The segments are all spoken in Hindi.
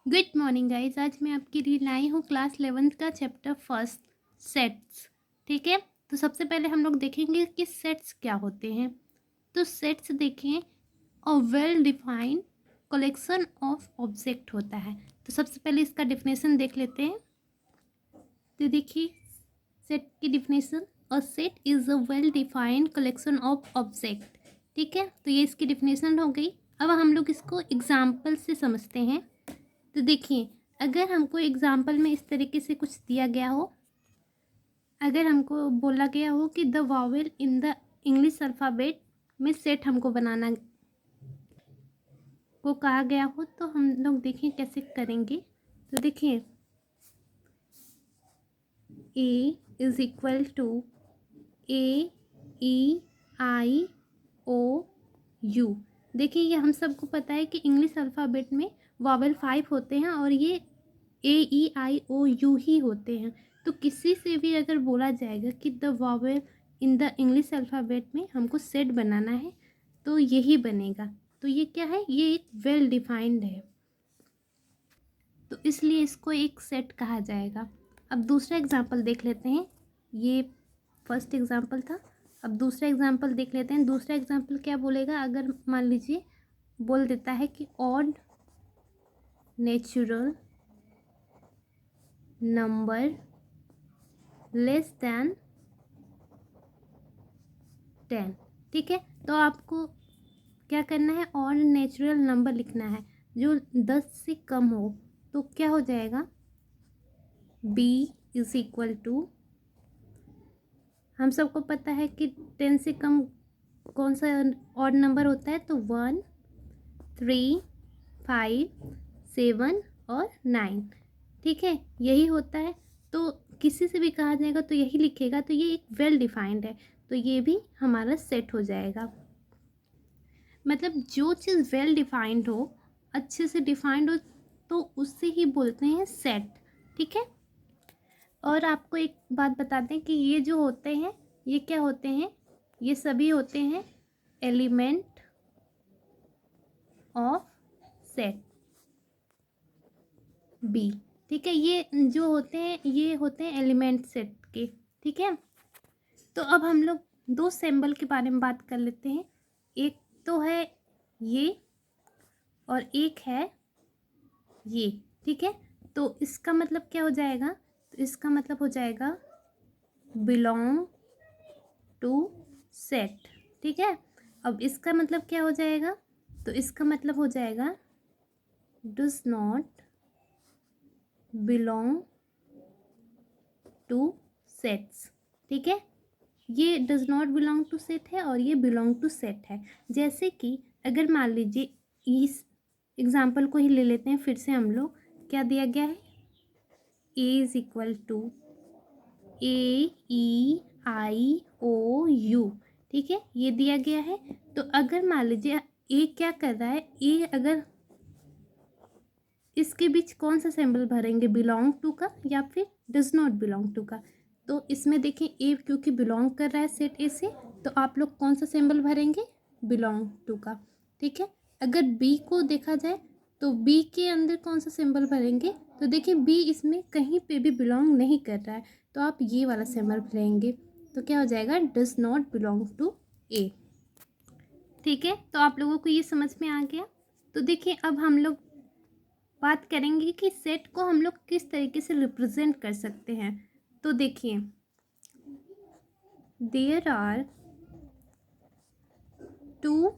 Good morning guys. आज मैं आपके लिए लाई हूँ क्लास 11th का चैप्टर फर्स्ट सेट्स। ठीक है, तो सबसे पहले हम लोग देखेंगे कि सेट्स क्या होते हैं। तो सेट्स देखें, a well defined collection of object होता है। तो सबसे पहले इसका डिफिनेशन देख लेते हैं। तो देखिए सेट की definition, a set is a well defined collection of object. ठीक है, तो ये इसकी डिफिनेशन हो गई। अब हम लोग इसको एग्जाम्पल से समझते हैं। तो देखिए, अगर हमको एग्जाम्पल में इस तरीके से कुछ दिया गया हो, अगर हमको बोला गया हो कि the Wavell in the English alphabet में सेट हमको बनाना को कहा गया हो, तो हम लोग देखें कैसे करेंगे। तो देखिए, A is equal to a e i o u. देखिए, ये हम सबको पता है कि इंग्लिश अल्फ़ाबेट में वावेल 5 होते हैं और ये AEIOU ही होते हैं। तो किसी से भी अगर बोला जाएगा कि the Wavell in the English alphabet में हमको सेट बनाना है, तो यही बनेगा। तो ये क्या है, ये एक वेल डिफाइंड है, तो इसलिए इसको एक सेट कहा जाएगा। अब दूसरा एग्जाम्पल देख लेते हैं। ये फर्स्ट एग्जाम्पल था, अब दूसरा एग्जाम्पल देख लेते हैं। दूसरा एग्जाम्पल क्या बोलेगा, अगर मान लीजिए बोल देता है कि odd natural number less than 10। ठीक है, तो आपको क्या करना है, ऑड नेचुरल नंबर लिखना है जो 10 से कम हो। तो क्या हो जाएगा, b इज इक्वल टू, हम सबको पता है कि 10 से कम कौन सा ऑड नंबर होता है, तो 1, 3, 5, 7 और 9। ठीक है, यही होता है। तो किसी से भी कहा जाएगा तो यही लिखेगा, तो ये एक वेल डिफाइंड है, तो ये भी हमारा सेट हो जाएगा। मतलब जो चीज़ वेल डिफाइंड हो, अच्छे से डिफाइंड हो, तो उससे ही बोलते हैं सेट। ठीक है, और आपको एक बात बता दें कि ये जो होते हैं, ये क्या होते हैं, ये सभी होते हैं एलिमेंट ऑफ सेट बी। ठीक है, ये जो होते हैं ये होते हैं एलिमेंट सेट के। ठीक है, तो अब हम लोग दो सिंबल के बारे में बात कर लेते हैं। एक तो है ये और एक है ये। ठीक है, तो इसका मतलब क्या हो जाएगा, तो इसका मतलब हो जाएगा बिलोंग टू सेट। ठीक है, अब इसका मतलब क्या हो जाएगा, तो इसका मतलब हो जाएगा does not belong to sets. ठीक है, ये does not belong to set है और ये बिलोंग टू सेट है। जैसे कि अगर मान लीजिए इस एग्जाम्पल को ही ले लेते हैं, फिर से हम लोग क्या दिया गया है, A is equal to AEIOU। ठीक है, ये दिया गया है। तो अगर मान लीजिए ए क्या कर रहा है, ए अगर इसके बीच कौन सा सिंबल भरेंगे, बिलोंग टू का या फिर डज नॉट बिलोंग टू का। तो इसमें देखें, ए क्योंकि बिलोंग कर रहा है सेट ए से, तो आप लोग कौन सा सिंबल भरेंगे, बिलोंग टू का। ठीक है, अगर बी को देखा जाए तो बी के अंदर कौन सा सिंबल भरेंगे, तो देखिए बी इसमें कहीं पे भी बिलोंग नहीं कर रहा है, तो आप ये वाला सिंबल भरेंगे। तो क्या हो जाएगा, डज नॉट बिलोंग टू ए। ठीक है, तो आप लोगों को ये समझ में आ गया। तो देखिए, अब हम लोग बात करेंगे कि सेट को हम लोग किस तरीके से रिप्रेजेंट कर सकते हैं। तो देखिए, देयर आर टू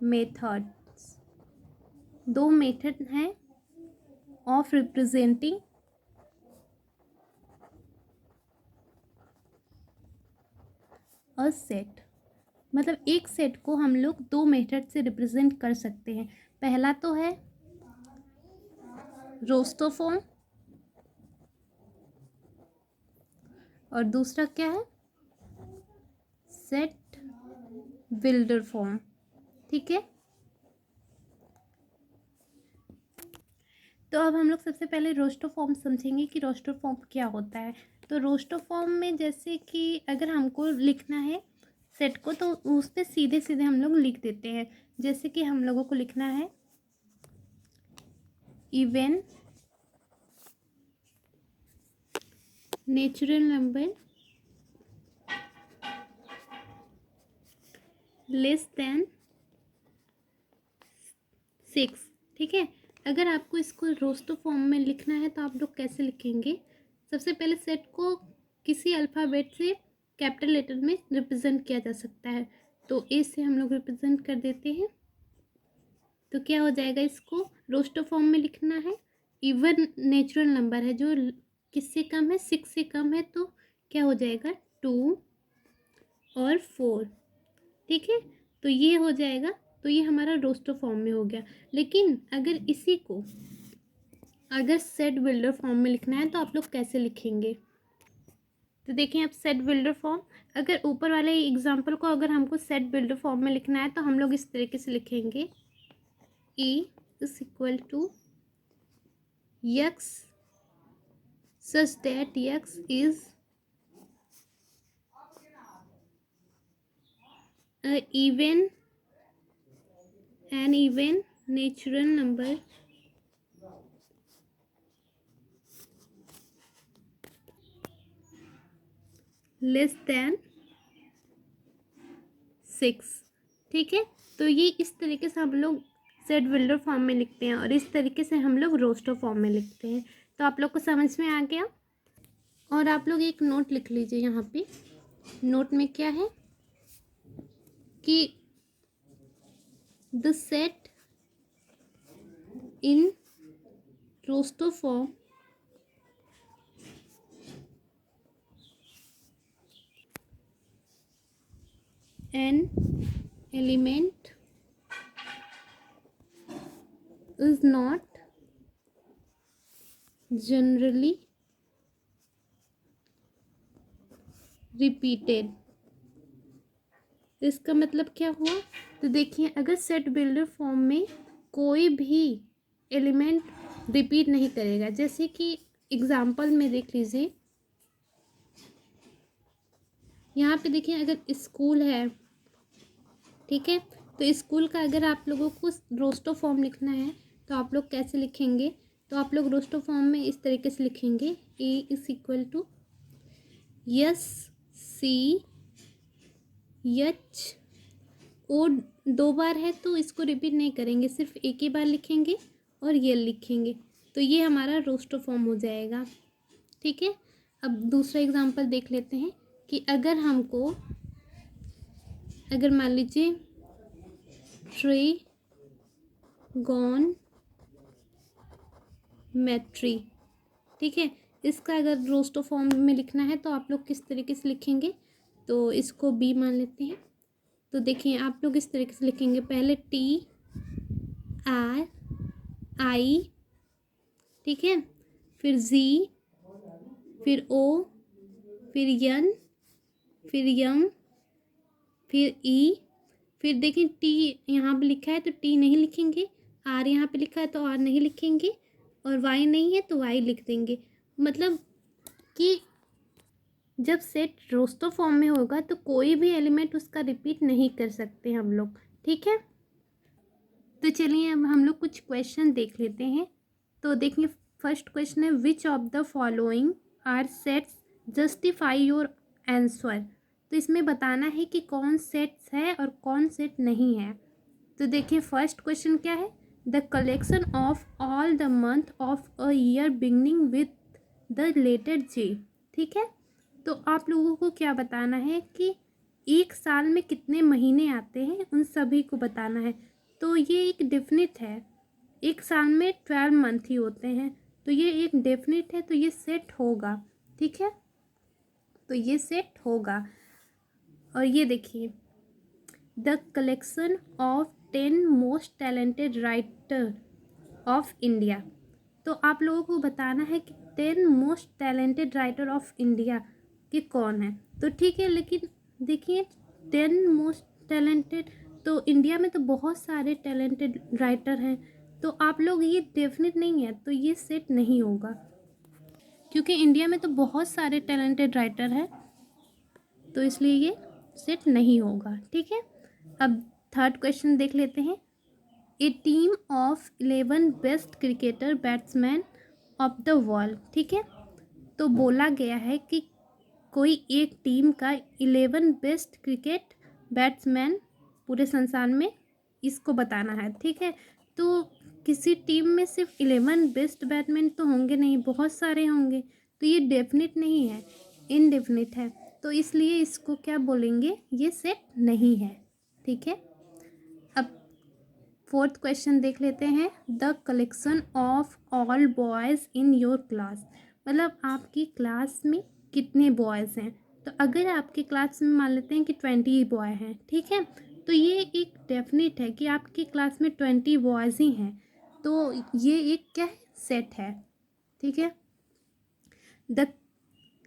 मेथड्स, दो मेथड हैं ऑफ रिप्रेजेंटिंग अ सेट। मतलब एक सेट को हम लोग दो मेथड से रिप्रेजेंट कर सकते हैं। पहला तो है रोस्टर फॉर्म और दूसरा क्या है, सेट बिल्डर फॉर्म। ठीक है, तो अब हम लोग सबसे पहले रोस्टर फॉर्म समझेंगे कि रोस्टर फॉर्म क्या होता है। तो रोस्टर फॉर्म में जैसे कि अगर हमको लिखना है सेट को, तो उस पर सीधे सीधे हम लोग लिख देते हैं। जैसे कि हम लोगों को लिखना है even natural number less than 6। ठीक है, अगर आपको इसको रोस्टो फॉर्म में लिखना है तो आप लोग कैसे लिखेंगे? सबसे पहले सेट को किसी अल्फ़ाबेट से कैपिटल लेटर में रिप्रेजेंट किया जा सकता है, तो ए से हम लोग रिप्रेजेंट कर देते हैं। तो क्या हो जाएगा, इसको रोस्टो फॉर्म में लिखना है। इवन नेचुरल नंबर है जो किससे कम है, 6 से कम है, तो क्या हो जाएगा 2 और 4। ठीक है, तो ये हो जाएगा। तो ये हमारा रोस्टो फॉर्म में हो गया। लेकिन अगर इसी को अगर सेट बिल्डर फॉर्म में लिखना है तो आप लोग कैसे लिखेंगे? तो देखिए, अब सेट बिल्डर फॉर्म, अगर ऊपर वाले एग्जांपल को अगर हमको सेट बिल्डर फॉर्म में लिखना है तो हम लोग इस तरीके से लिखेंगे, A is equal to x such that x is even an even natural number less than 6। ठीक है, तो ये इस तरीके से हम लोग सेट बिल्डर फॉर्म में लिखते हैं और इस तरीके से हम लोग रोस्टर फॉर्म में लिखते हैं। तो आप लोग को समझ में आ गया। और आप लोग एक नोट लिख लीजिए यहाँ पे। नोट में क्या है कि the set in roster form an element is not generally repeated। इसका मतलब क्या हुआ? तो देखिए, अगर सेट बिल्डर फॉर्म में कोई भी एलिमेंट रिपीट नहीं करेगा, जैसे कि एग्जाम्पल में देख लीजिए, यहाँ पे देखिए, अगर स्कूल है, ठीक है, तो स्कूल का अगर आप लोगों को रोस्टो फॉर्म लिखना है तो आप लोग कैसे लिखेंगे? तो आप लोग रोस्टो फॉर्म में इस तरीके से लिखेंगे, A is equal to yes C H. O 2 बार है तो इसको रिपीट नहीं करेंगे, सिर्फ एक ही बार लिखेंगे और ये लिखेंगे, तो ये हमारा रोस्टो फॉर्म हो जाएगा। ठीक है, अब दूसरा एग्जांपल देख लेते हैं कि अगर हमको, अगर मान लीजिए ट्रिगोनोमेट्री, ठीक है, इसका अगर रोस्टो फॉर्म में लिखना है तो आप लोग किस तरीके से लिखेंगे? तो इसको बी मान लेते हैं। तो देखिए, आप लोग इस तरीके से लिखेंगे, पहले टी आर आई, ठीक है, फिर जी, फिर ओ, फिर एन, फिर यम, फिर ई, फिर देखिए टी यहाँ पे लिखा है तो टी नहीं लिखेंगे, आर यहाँ पे लिखा है तो आर नहीं लिखेंगे, और वाई नहीं है तो वाई लिख देंगे। मतलब कि जब सेट रोस्टो फॉर्म में होगा तो कोई भी एलिमेंट उसका रिपीट नहीं कर सकते हम लोग। ठीक है, तो चलिए अब हम लोग कुछ क्वेश्चन देख लेते हैं। तो देखिए, फर्स्ट क्वेश्चन है, which of the following are sets, justify your answer. तो इसमें बताना है कि कौन सेट्स है और कौन सेट नहीं है। तो देखिए, फर्स्ट क्वेश्चन क्या है, the collection of all the month of a year beginning with the letter J. ठीक है, तो आप लोगों को क्या बताना है कि एक साल में कितने महीने आते हैं, उन सभी को बताना है। तो ये एक डेफिनिट है, एक साल में 12 मंथ ही होते हैं, तो ये एक डेफिनिट है, तो ये सेट होगा। ठीक है, तो ये सेट होगा। और ये देखिए, the collection of 10 most talented writer of India. तो आप लोगों को बताना है कि 10 most talented writer of India के कौन है। तो ठीक है, लेकिन देखिए 10 मोस्ट टैलेंटेड, तो इंडिया में तो बहुत सारे टैलेंटेड राइटर हैं, तो आप लोग, ये डेफिनेट नहीं है, तो ये सेट नहीं होगा, क्योंकि इंडिया में तो बहुत सारे टैलेंटेड राइटर हैं, तो इसलिए ये सेट नहीं होगा। ठीक है, अब थर्ड क्वेश्चन देख लेते हैं, a team of 11 best cricketer batsman of the world. ठीक है, तो बोला गया है कि कोई एक टीम का 11 बेस्ट क्रिकेट बैट्समैन पूरे संसार में, इसको बताना है। ठीक है, तो किसी टीम में सिर्फ 11 बेस्ट बैट्समैन तो होंगे नहीं, बहुत सारे होंगे, तो ये डेफिनेट नहीं है, इनडेफिनिट है, तो इसलिए इसको क्या बोलेंगे, ये सेट नहीं है। ठीक है, अब फोर्थ क्वेश्चन देख लेते हैं। The collection of all boys in your class, मतलब आपकी क्लास में कितने बॉयज़ हैं। तो अगर आपकी क्लास में मान लेते हैं कि 20 बॉय हैं, ठीक है, तो ये एक डेफिनेट है कि आपकी क्लास में 20 बॉयज़ ही हैं, तो ये एक क्या है, सेट है। ठीक है, the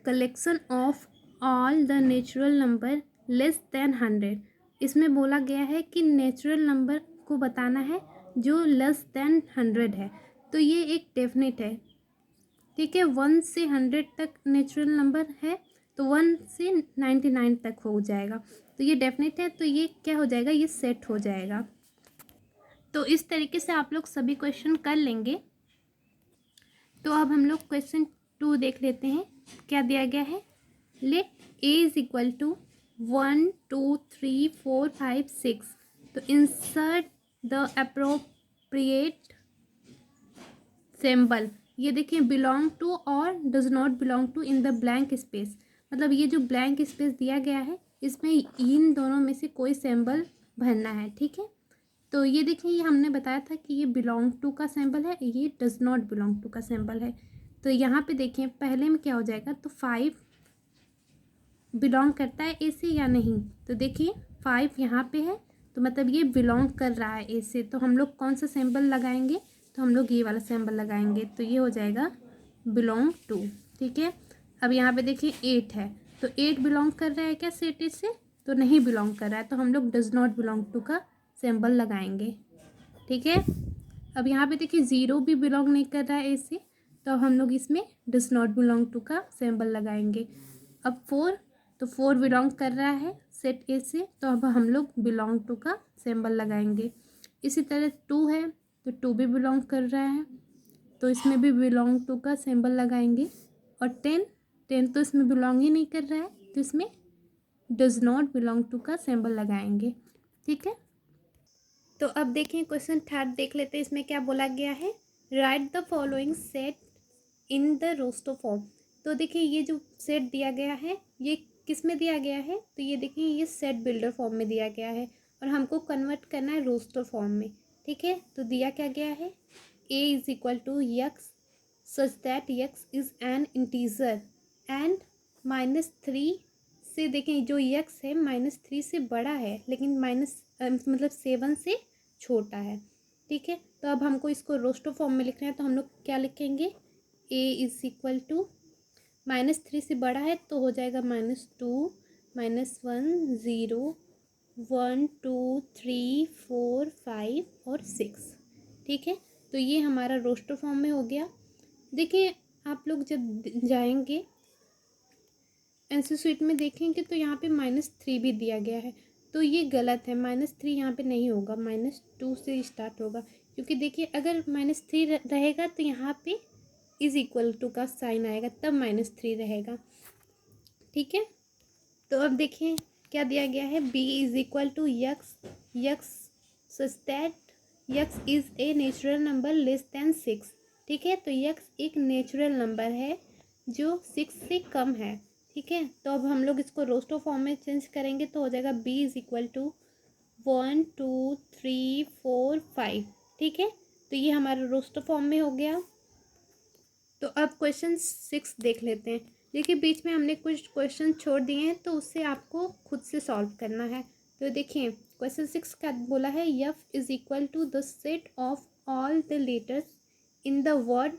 collection of all the natural number less then 100, इसमें बोला गया है कि नेचुरल नंबर को बताना है जो लेस देन 100 है, तो ये एक डेफिनेट है। ठीक है, 1 से 100 तक नेचुरल नंबर है, तो 1 से 99 तक हो जाएगा, तो ये डेफिनेट है, तो ये क्या हो जाएगा, ये सेट हो जाएगा। तो इस तरीके से आप लोग सभी क्वेश्चन कर लेंगे। तो अब हम लोग क्वेश्चन 2 देख लेते हैं, क्या दिया गया है। Let A is equal to 1 2 3 4 5 6, तो इंसर्ट द अप्रोप्रिएट सिंबल। ये देखिए, बिलोंग टू और does not belong to in the blank space, मतलब ये जो ब्लैंक स्पेस दिया गया है इसमें इन दोनों में से कोई सिंबल भरना है। ठीक है, तो ये देखिए, ये हमने बताया था कि ये बिलोंग टू का सिंबल है, ये डज नॉट बिलोंग टू का सिंबल है। तो यहाँ पे देखिए पहले में क्या हो जाएगा, तो 5 बिलोंग करता है ए से या नहीं, तो देखिए 5 यहाँ पे है, तो मतलब ये बिलोंग कर रहा है ए से, तो हम लोग कौन सा सिंबल लगाएंगे, तो हम लोग ये वाला सिंबल लगाएंगे, तो ये हो जाएगा बिलोंग टू। ठीक है, अब यहाँ पे देखिए 8 है, तो 8 बिलोंग कर रहा है क्या सेट ए से, तो नहीं बिलोंग कर रहा है, तो हम लोग डज नॉट बिलोंग टू का सिंबल लगाएंगे। ठीक है, अब यहाँ पे देखिए 0 भी बिलोंग नहीं कर रहा है ए से, तो हम लोग इसमें डज नॉट बिलोंग टू का सिंबल लगाएंगे। अब 4, तो 4 बिलोंग कर रहा है सेट ए से, तो अब हम लोग बिलोंग टू का सिंबल लगाएंगे। इसी तरह 2 है, तो 2 भी बिलोंग कर रहा है, तो इसमें भी बिलोंग टू का सिंबल लगाएंगे। और 10 तो इसमें बिलोंग ही नहीं कर रहा है, तो इसमें डज नॉट बिलोंग टू का सिंबल लगाएंगे। ठीक है, तो अब देखें क्वेश्चन 3 देख लेते हैं, इसमें क्या बोला गया है। Write the following set in the roster form, तो देखिए ये जो सेट दिया गया है ये किस में दिया गया है, तो ये देखिए ये सेट बिल्डर फॉर्म में दिया गया है और हमको कन्वर्ट करना है रोस्टर फॉर्म में। ठीक है, तो दिया क्या गया है, A is equal to x such that x is an integer and -3 से, देखें जो यक्स है -3 से बड़ा है लेकिन मतलब 7 से छोटा है। ठीक है, तो अब हमको इसको रोस्टर फॉर्म में लिखना है, तो हम लोग क्या लिखेंगे, ए इज इक्वल टू -3 से बड़ा है तो हो जाएगा -2 -1 0 1 2 3 4 5 और 6। ठीक है, तो ये हमारा रोस्टर फॉर्म में हो गया। देखिए आप लोग जब जाएंगे आंसर शीट में देखेंगे तो यहाँ पे -3 भी दिया गया है, तो ये गलत है, -3 यहाँ पे नहीं होगा, -2 से स्टार्ट होगा, क्योंकि देखिए अगर -3 रहेगा तो यहाँ पे इज इक्वल टू का साइन आएगा, तब -3 रहेगा। ठीक है, तो अब देखिए क्या दिया गया है, b is equal to x x such that x is a natural number less than 6। ठीक है, तो यक्स एक नेचुरल नंबर है जो 6 से कम है। ठीक है, तो अब हम लोग इसको रोस्टर फॉर्म में चेंज करेंगे, तो हो जाएगा b इज इक्वल टू 1 2 3 4 5। ठीक है, तो ये हमारा रोस्टर फॉर्म में हो गया। तो अब क्वेश्चन 6 देख लेते हैं। देखिए बीच में हमने कुछ क्वेश्चन छोड़ दिए हैं, तो उससे आपको खुद से सॉल्व करना है। तो देखिए क्वेश्चन 6 का बोला है F is equal to the set of all the letters in the word.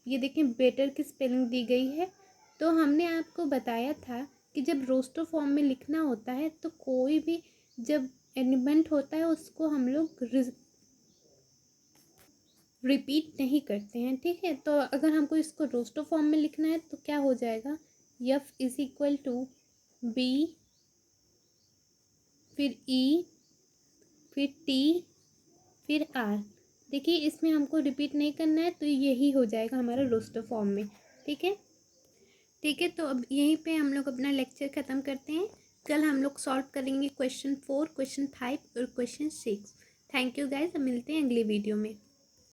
ये देखिए बेटर की स्पेलिंग दी गई है। तो हमने आपको बताया था कि जब रोस्टर फॉर्म में लिखना होता है तो कोई भी जब एलिमेंट होता है उसको हम लोग रिपीट नहीं करते हैं। ठीक है, तो अगर हमको इसको रोस्टर फॉर्म में लिखना है तो क्या हो जाएगा, F is equal to B, फिर ई, फिर टी, फिर आर। देखिए इसमें हमको रिपीट नहीं करना है, तो यही हो जाएगा हमारा रोस्टर फॉर्म में। ठीक है, ठीक है। तो अब यहीं पे हम लोग अपना लेक्चर ख़त्म करते हैं। कल हम लोग सॉल्व करेंगे क्वेश्चन 4, क्वेश्चन 5 और क्वेश्चन 6। थैंक यू गाइस, मिलते हैं अगले वीडियो में।